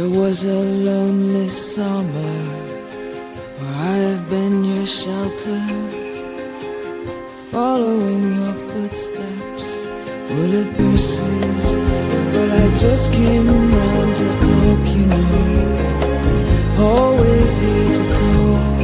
It was a lonely summer where I have been your shelter, following your footsteps. Will it be verses? But I just came round to talk, you know. Always here to talk.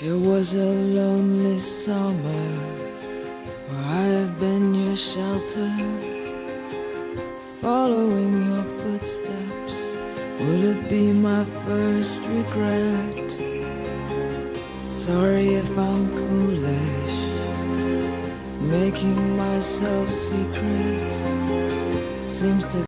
It was a lonely summer where I have been your shelter, following your footsteps. Will it be my first regret? Sorry if I'm foolish, making myself secrets seems to